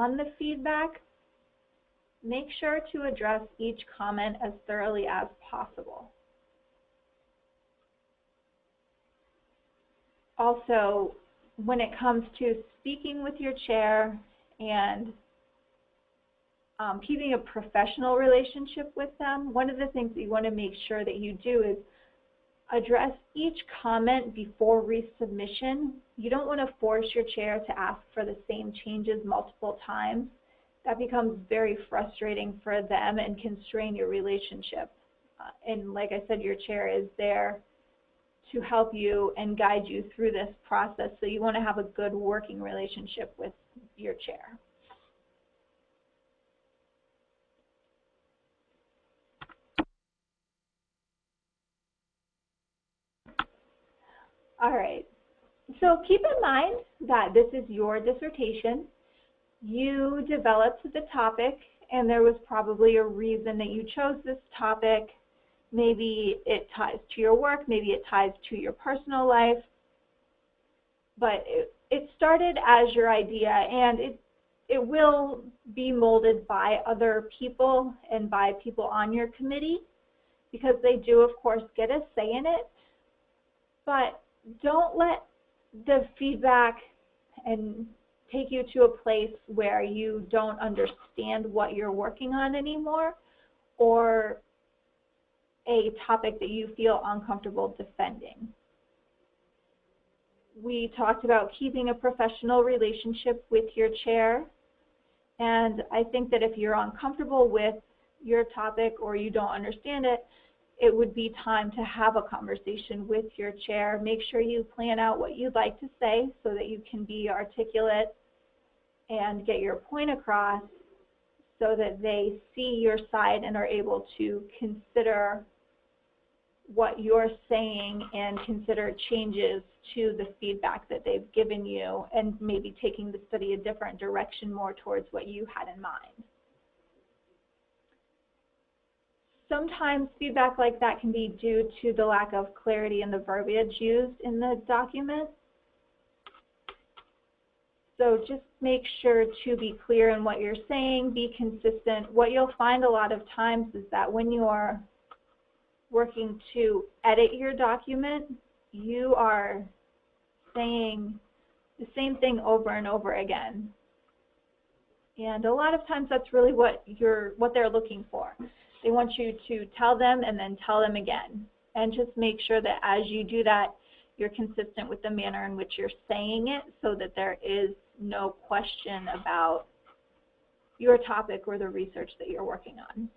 On the feedback, make sure to address each comment as thoroughly as possible. Also, when it comes to speaking with your chair and keeping a professional relationship with them, one of the things that you want to make sure that you do is address each comment before resubmission. You don't want to force your chair to ask for the same changes multiple times. That becomes very frustrating for them and can strain your relationship. And like I said, your chair is there to help you and guide you through this process, so you want to have a good working relationship with your chair. All right, so keep in mind that this is your dissertation. You developed the topic, and there was probably a reason that you chose this topic. Maybe it ties to your work, maybe it ties to your personal life, but it started as your idea, and it will be molded by other people and by people on your committee, because they do, of course, get a say in it. But don't let the feedback and take you to a place where you don't understand what you're working on anymore, or a topic that you feel uncomfortable defending. We talked about keeping a professional relationship with your chair, and I think that if you're uncomfortable with your topic or you don't understand it, it would be time to have a conversation with your chair. Make sure you plan out what you'd like to say so that you can be articulate and get your point across, so that they see your side and are able to consider what you're saying and consider changes to the feedback that they've given you, and maybe taking the study a different direction more towards what you had in mind. Sometimes feedback like that can be due to the lack of clarity in the verbiage used in the document. So just make sure to be clear in what you're saying, be consistent. What you'll find a lot of times is that when you are working to edit your document, you are saying the same thing over and over again. And a lot of times that's really what they're looking for. They want you to tell them and then tell them again. And just make sure that as you do that, you're consistent with the manner in which you're saying it, so that there is no question about your topic or the research that you're working on.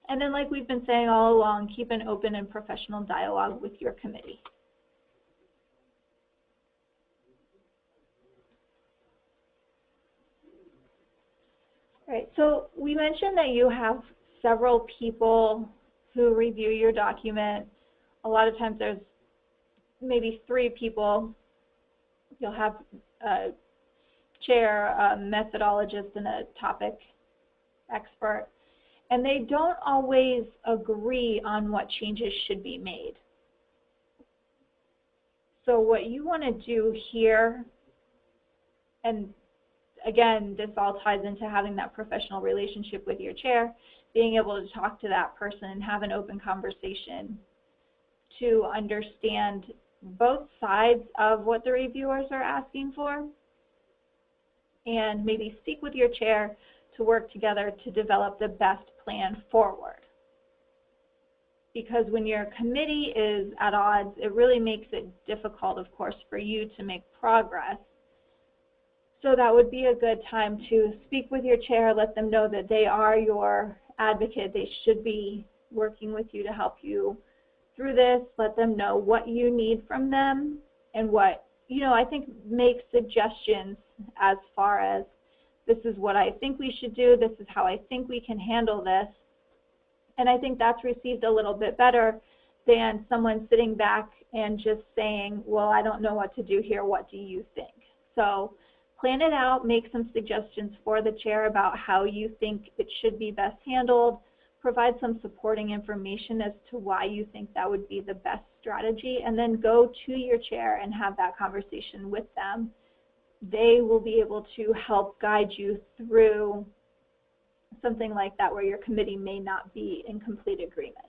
And then, like we've been saying all along, keep an open and professional dialogue with your committee. All right, so we mentioned that you have several people who review your document. A lot of times there's maybe 3 people. You'll have a chair, a methodologist, and a topic expert. And they don't always agree on what changes should be made. So what you want to do here, and again, this all ties into having that professional relationship with your chair, being able to talk to that person and have an open conversation to understand both sides of what the reviewers are asking for, and maybe speak with your chair to work together to develop the best plan forward. Because when your committee is at odds, it really makes it difficult, of course, for you to make progress. So that would be a good time to speak with your chair, let them know that they are your advocate. They should be working with you to help you through this. Let them know what you need from them, and what, I think make suggestions as far as, this is what I think we should do, this is how I think we can handle this. And I think that's received a little bit better than someone sitting back and just saying, well, I don't know what to do here, what do you think? So plan it out, make some suggestions for the chair about how you think it should be best handled, provide some supporting information as to why you think that would be the best strategy, and then go to your chair and have that conversation with them. they will be able to help guide you through something like that where your committee may not be in complete agreement.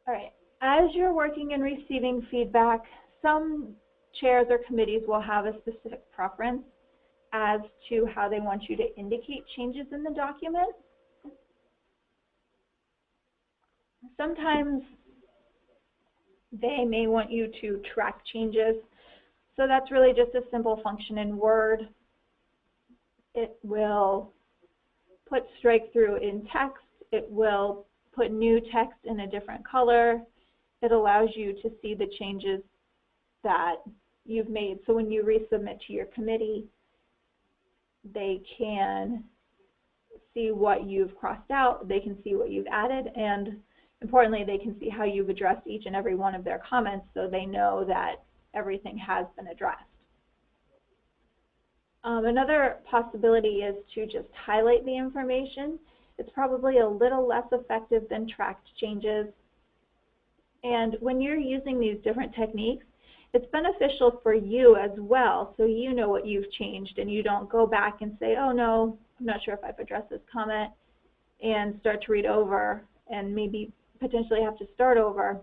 All right, as you're working and receiving feedback, some chairs or committees will have a specific preference as to how they want you to indicate changes in the document. Sometimes they may want you to track changes. So that's really just a simple function in Word. It will put strike through in text. It will put new text in a different color. It allows you to see the changes that you've made. So when you resubmit to your committee, they can see what you've crossed out, they can see what you've added, and importantly, they can see how you've addressed each and every one of their comments so they know that everything has been addressed. Another possibility is to just highlight the information. It's probably a little less effective than tracked changes. And when you're using these different techniques, it's beneficial for you as well, so you know what you've changed and you don't go back and say, oh no, I'm not sure if I've addressed this comment, and start to read over and maybe potentially have to start over.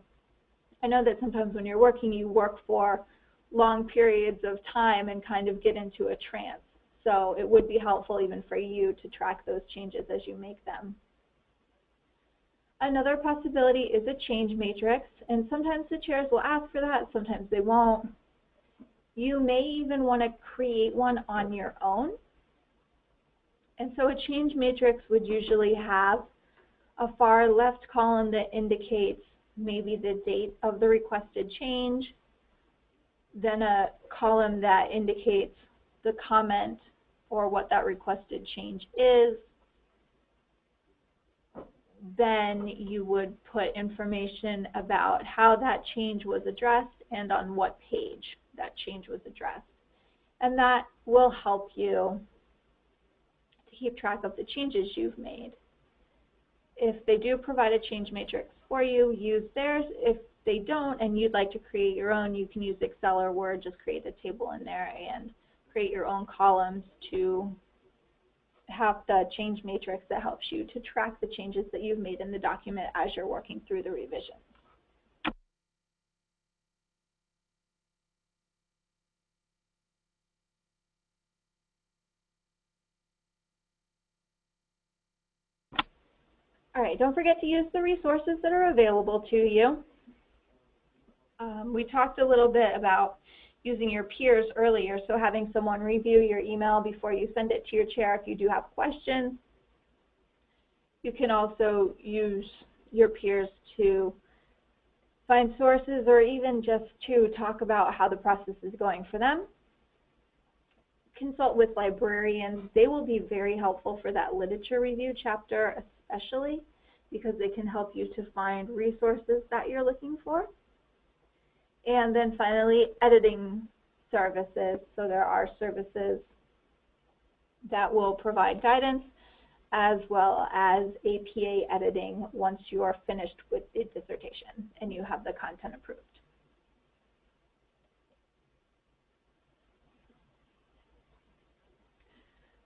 I know that sometimes when you're working, you work for long periods of time and kind of get into a trance. So it would be helpful even for you to track those changes as you make them. Another possibility is a change matrix, and sometimes the chairs will ask for that, sometimes they won't. You may even want to create one on your own. And so a change matrix would usually have a far left column that indicates maybe the date of the requested change, then a column that indicates the comment or what that requested change is. Then you would put information about how that change was addressed and on what page that change was addressed. And that will help you to keep track of the changes you've made. If they do provide a change matrix for you, use theirs. If they don't and you'd like to create your own, you can use Excel or Word, just create a table in there and create your own columns to have the change matrix that helps you to track the changes that you've made in the document as you're working through the revision. All right, don't forget to use the resources that are available to you. We talked a little bit about using your peers earlier, so having someone review your email before you send it to your chair if you do have questions. You can also use your peers to find sources or even just to talk about how the process is going for them. Consult with librarians. They will be very helpful for that literature review chapter especially because they can help you to find resources that you're looking for. And then finally, editing services. So there are services that will provide guidance as well as APA editing once you are finished with the dissertation and you have the content approved.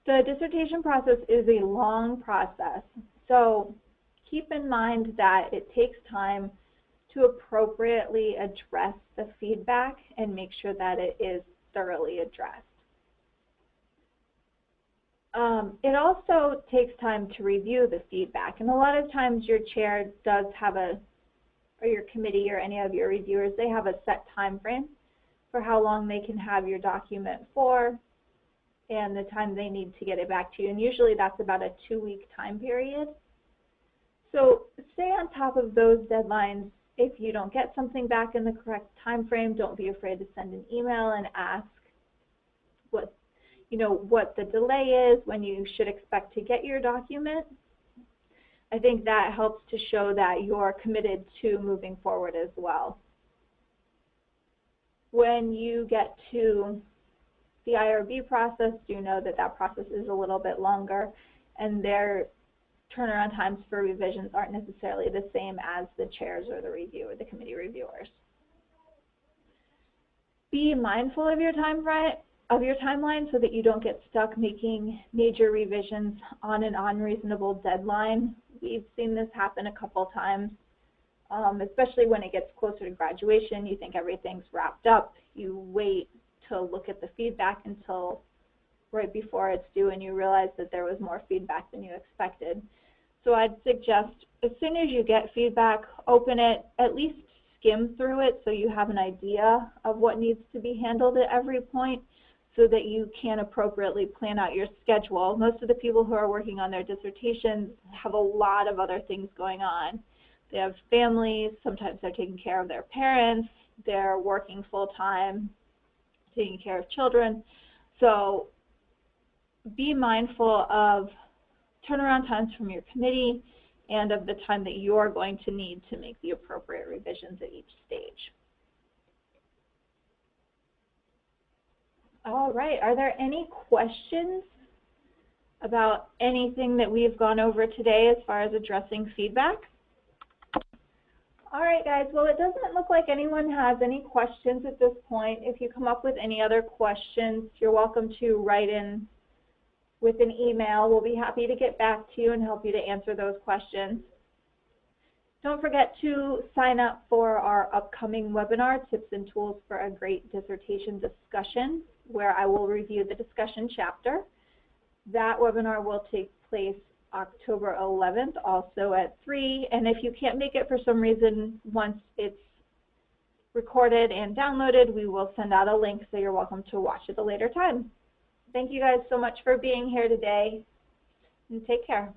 The dissertation process is a long process, so keep in mind that it takes time to appropriately address the feedback and make sure that it is thoroughly addressed. It also takes time to review the feedback, and a lot of times your chair does have or your committee or any of your reviewers, they have a set time frame for how long they can have your document for and the time they need to get it back to you, and usually that's about a 2-week time period. So stay on top of those deadlines. If you don't get something back in the correct time frame, don't be afraid to send an email and ask what the delay is, when you should expect to get your document. I think that helps to show that you're committed to moving forward as well. When you get to the IRB process, do know that that process is a little bit longer, and their turnaround times for revisions aren't necessarily the same as the chairs or the review or the committee reviewers. Be mindful of your timeline so that you don't get stuck making major revisions on an unreasonable deadline. We've seen this happen a couple times, especially when it gets closer to graduation. You think everything's wrapped up. You wait to look at the feedback until right before it's due, and you realize that there was more feedback than you expected. So I'd suggest as soon as you get feedback, open it, at least skim through it so you have an idea of what needs to be handled at every point so that you can appropriately plan out your schedule. Most of the people who are working on their dissertations have a lot of other things going on. They have families, sometimes they're taking care of their parents, they're working full-time, taking care of children. So be mindful of turnaround times from your committee and of the time that you're going to need to make the appropriate revisions at each stage. All right, are there any questions about anything that we've gone over today as far as addressing feedback? All right, guys, well, it doesn't look like anyone has any questions at this point. If you come up with any other questions, you're welcome to write in with an email. We'll be happy to get back to you and help you to answer those questions. Don't forget to sign up for our upcoming webinar, Tips and Tools for a Great Dissertation Discussion, where I will review the discussion chapter. That webinar will take place October 11th, also at 3. And if you can't make it for some reason, once it's recorded and downloaded, we will send out a link, so you're welcome to watch at a later time. Thank you guys so much for being here today, and take care.